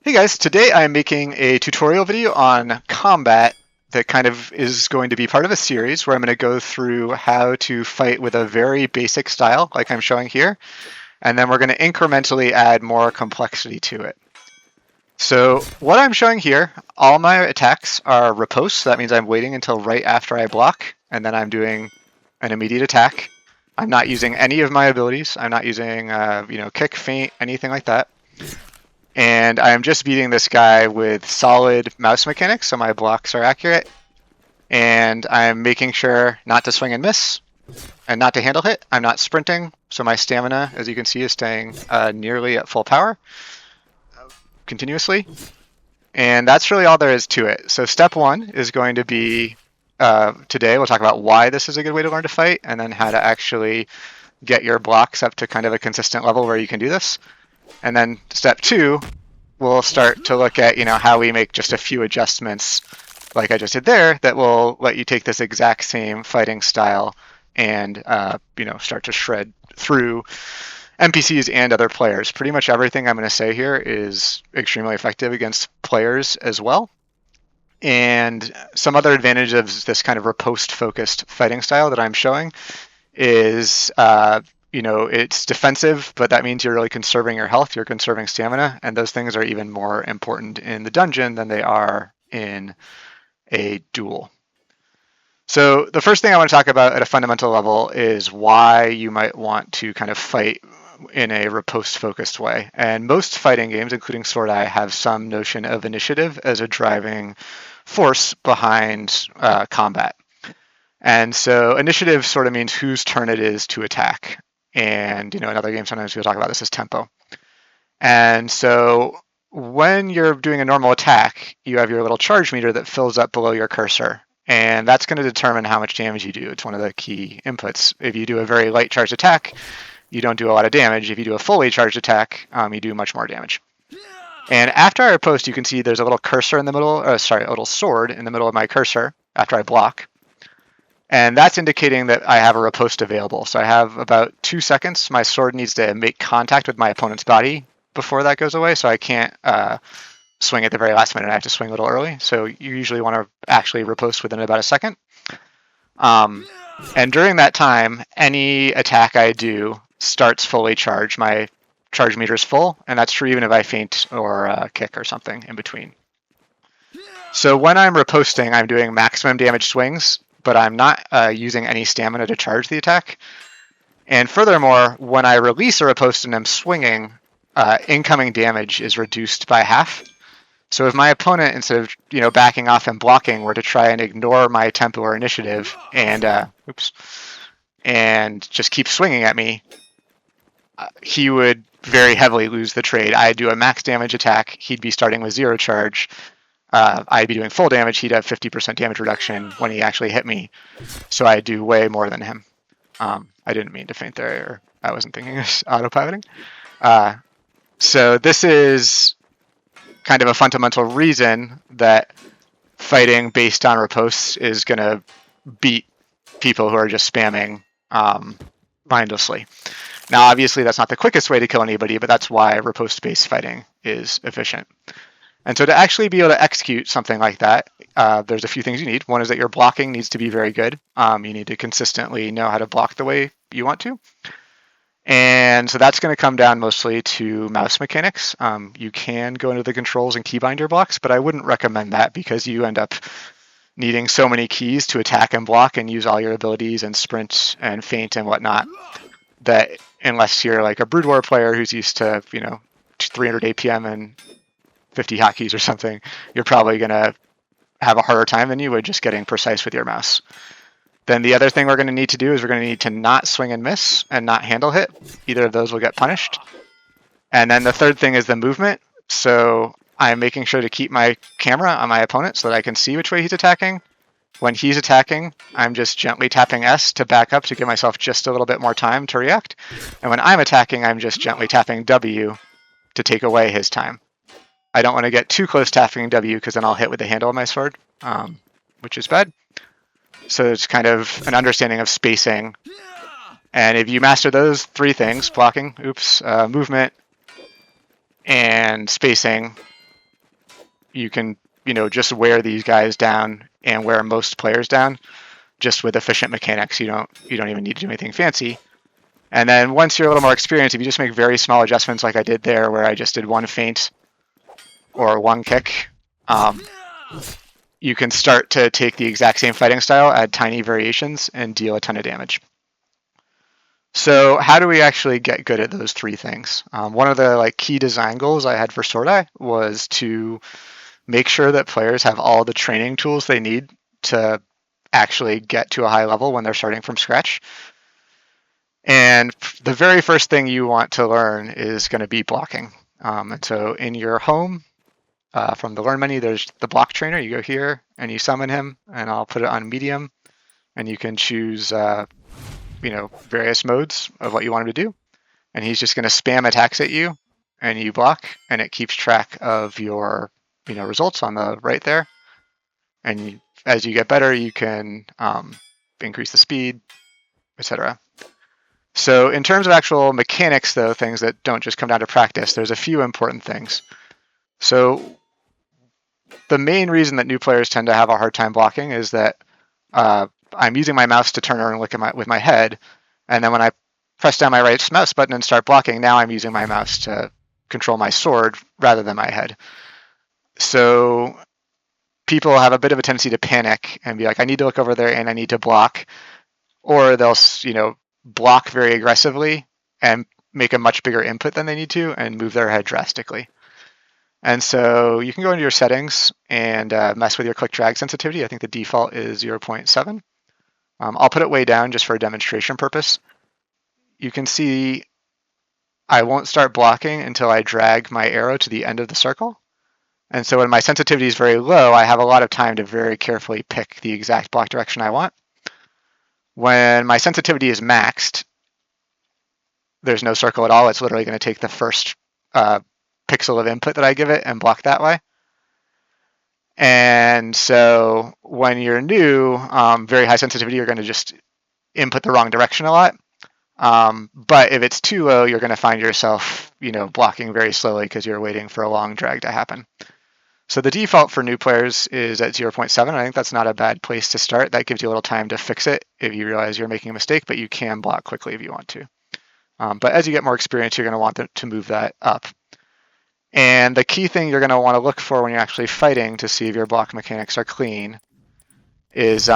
Hey guys, today I'm making a tutorial video on combat that kind of is going to be part of a series where I'm going to go through how to fight with a very basic style like I'm showing here, and then we're going to incrementally add more complexity to it. So what I'm showing here, all my attacks are riposte, so that means I'm waiting until right after I block, and then I'm doing an immediate attack. I'm not using any of my abilities. I'm not using, kick, feint, anything like that. And I am just beating this guy with solid mouse mechanics, so my blocks are accurate. And I'm making sure not to swing and miss, and not to handle hit. I'm not sprinting, so my stamina, as you can see, is staying nearly at full power continuously. And that's really all there is to it. So step one is going to be, today we'll talk about why this is a good way to learn to fight, and then how to actually get your blocks up to kind of a consistent level where you can do this. And then step two, we'll start to look at, how we make just a few adjustments like I just did there that will let you take this exact same fighting style and, start to shred through NPCs and other players. Pretty much everything I'm going to say here is extremely effective against players as well. And some other advantage of this kind of riposte-focused fighting style that I'm showing is it's defensive, but that means you're really conserving your health, you're conserving stamina, and those things are even more important in the dungeon than they are in a duel. So the first thing I want to talk about at a fundamental level is why you might want to kind of fight in a riposte-focused way. And most fighting games, including Swordai, have some notion of initiative as a driving force behind combat. And so initiative sort of means whose turn it is to attack. And, in other games, sometimes we'll talk about this as tempo. And so when you're doing a normal attack, you have your little charge meter that fills up below your cursor. And that's going to determine how much damage you do. It's one of the key inputs. If you do a very light charged attack, you don't do a lot of damage. If you do a fully charged attack, you do much more damage. And after I riposte, you can see there's a little cursor in the middle, a little sword in the middle of my cursor after I block. And that's indicating that I have a riposte available. So I have about 2 seconds. My sword needs to make contact with my opponent's body before that goes away. So I can't swing at the very last minute. I have to swing a little early. So you usually want to actually riposte within about a second. And during that time, any attack I do starts fully charged. My charge meter is full, and that's true even if I feint or kick or something in between. So when I'm riposting, I'm doing maximum damage swings, but I'm not using any stamina to charge the attack. And furthermore, when I release a riposte and I'm swinging, incoming damage is reduced by half. So if my opponent, instead of backing off and blocking, were to try and ignore my tempo or initiative and just keep swinging at me, he would very heavily lose the trade. I'd do a max damage attack. He'd be starting with 0 charge. I'd be doing full damage. He'd have 50% damage reduction when he actually hit me. So I'd do way more than him. I didn't mean to feint there, or I wasn't thinking of autopiloting. So this is kind of a fundamental reason that fighting based on ripostes is going to beat people who are just spamming mindlessly. Now, obviously, that's not the quickest way to kill anybody, but that's why riposte-based fighting is efficient. And so to actually be able to execute something like that, there's a few things you need. One is that your blocking needs to be very good. You need to consistently know how to block the way you want to. And so that's going to come down mostly to mouse mechanics. You can go into the controls and keybind your blocks, but I wouldn't recommend that because you end up needing so many keys to attack and block and use all your abilities and sprint and feint and whatnot, that unless you're like a Brood War player who's used to 300 APM and 50 hotkeys or something, you're probably going to have a harder time than you would just getting precise with your mouse. Then the other thing we're going to need to do is we're going to need to not swing and miss and not handle hit. Either of those will get punished. And then the third thing is the movement. So I'm making sure to keep my camera on my opponent so that I can see which way he's attacking. When he's attacking, I'm just gently tapping S to back up to give myself just a little bit more time to react. And when I'm attacking, I'm just gently tapping W to take away his time. I don't want to get too close tapping W because then I'll hit with the handle of my sword, which is bad. So it's kind of an understanding of spacing. And if you master those 3 things, blocking, movement, and spacing, you can, just wear these guys down and wear most players down just with efficient mechanics. You don't even need to do anything fancy. And then once you're a little more experienced, if you just make very small adjustments like I did there, where I just did one feint or one kick, you can start to take the exact same fighting style, add tiny variations, and deal a ton of damage. So how do we actually get good at those three things? One of the key design goals I had for Swordai was to make sure that players have all the training tools they need to actually get to a high level when they're starting from scratch. And the very first thing you want to learn is going to be blocking. And so in your home, from the Learn menu, there's the block trainer. You go here and you summon him, and I'll put it on medium. And you can choose, various modes of what you want him to do. And he's just going to spam attacks at you, and you block, and it keeps track of your, results on the right there. And as you get better, you can increase the speed, etc. So in terms of actual mechanics, though, things that don't just come down to practice, there's a few important things. So the main reason that new players tend to have a hard time blocking is that I'm using my mouse to turn and look at with my head, and then when I press down my right mouse button and start blocking, now I'm using my mouse to control my sword rather than my head. So people have a bit of a tendency to panic and be like, I need to look over there and I need to block, or they'll block very aggressively and make a much bigger input than they need to and move their head drastically. And so you can go into your settings and mess with your click drag sensitivity. I think the default is 0.7. I'll put it way down just for a demonstration purpose. You can see I won't start blocking until I drag my arrow to the end of the circle. And so when my sensitivity is very low, I have a lot of time to very carefully pick the exact block direction I want. When my sensitivity is maxed, there's no circle at all. It's literally going to take the first pixel of input that I give it and block that way. And so when you're new, very high sensitivity, you're going to just input the wrong direction a lot. But if it's too low, you're going to find yourself, blocking very slowly because you're waiting for a long drag to happen. So the default for new players is at 0.7. I think that's not a bad place to start. That gives you a little time to fix it if you realize you're making a mistake, but you can block quickly if you want to. But as you get more experience, you're going to want to move that up. And the key thing you're going to want to look for when you're actually fighting to see if your block mechanics are clean is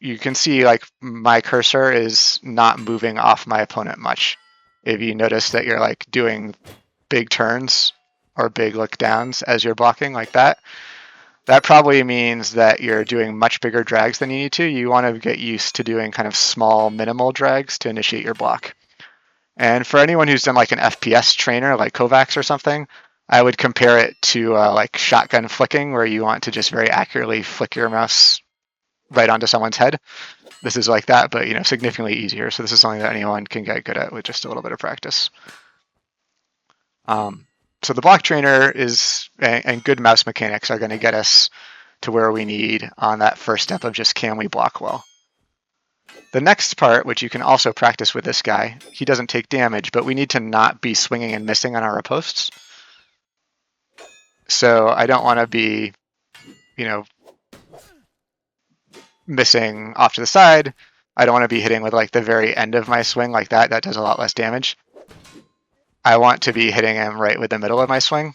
you can see my cursor is not moving off my opponent much. If you notice that you're doing big turns or big look downs as you're blocking like that, that probably means that you're doing much bigger drags than you need to. You want to get used to doing kind of small minimal drags to initiate your block. And for anyone who's done an FPS trainer like Kovacs or something, I would compare it to shotgun flicking, where you want to just very accurately flick your mouse right onto someone's head. This is like that, but significantly easier. So this is something that anyone can get good at with just a little bit of practice. So the block trainer and good mouse mechanics are going to get us to where we need on that first step of just can we block well. The next part, which you can also practice with this guy, he doesn't take damage, but we need to not be swinging and missing on our ripostes. So I don't want to be, missing off to the side. I don't want to be hitting with the very end of my swing like that. That does a lot less damage. I want to be hitting him right with the middle of my swing.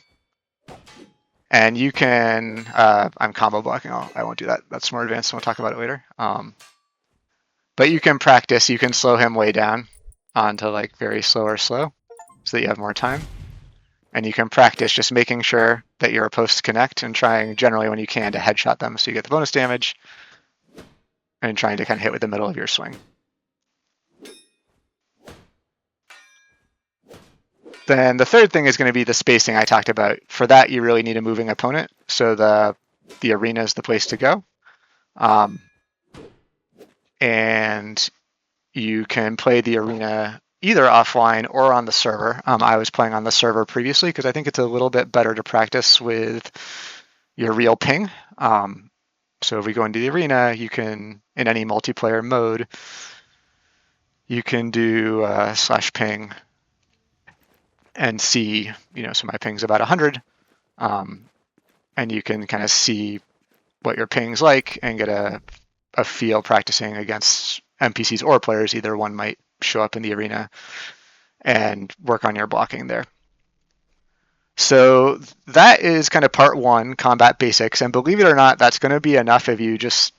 And you can, I'm combo blocking. I won't do that. That's more advanced. We'll talk about it later. But you can practice. You can slow him way down onto very slow or slow so that you have more time. And you can practice just making sure that your posts connect and trying generally when you can to headshot them so you get the bonus damage and trying to kind of hit with the middle of your swing. Then the third thing is going to be the spacing I talked about. For that, you really need a moving opponent. So the arena is the place to go. And you can play the arena either offline or on the server. I was playing on the server previously because I think it's a little bit better to practice with your real ping. So if we go into the arena, you can, in any multiplayer mode, you can do /ping and see, so my ping's about 100. and you can kind of see what your ping's like and get a feel practicing against NPCs or players. Either one might show up in the arena, and work on your blocking there. So that is kind of part one, combat basics. And believe it or not, that's going to be enough if you just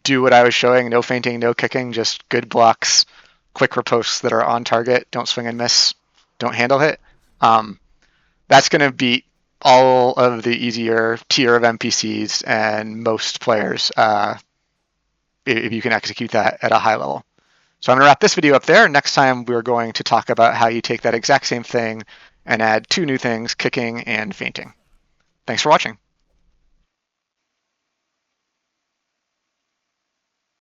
do what I was showing. No feinting, no kicking, just good blocks, quick ripostes that are on target, don't swing and miss, don't handle hit. That's going to beat all of the easier tier of NPCs and most players if you can execute that at a high level. So I'm going to wrap this video up there. Next time we're going to talk about how you take that exact same thing and add two new things, kicking and feinting. Thanks for watching.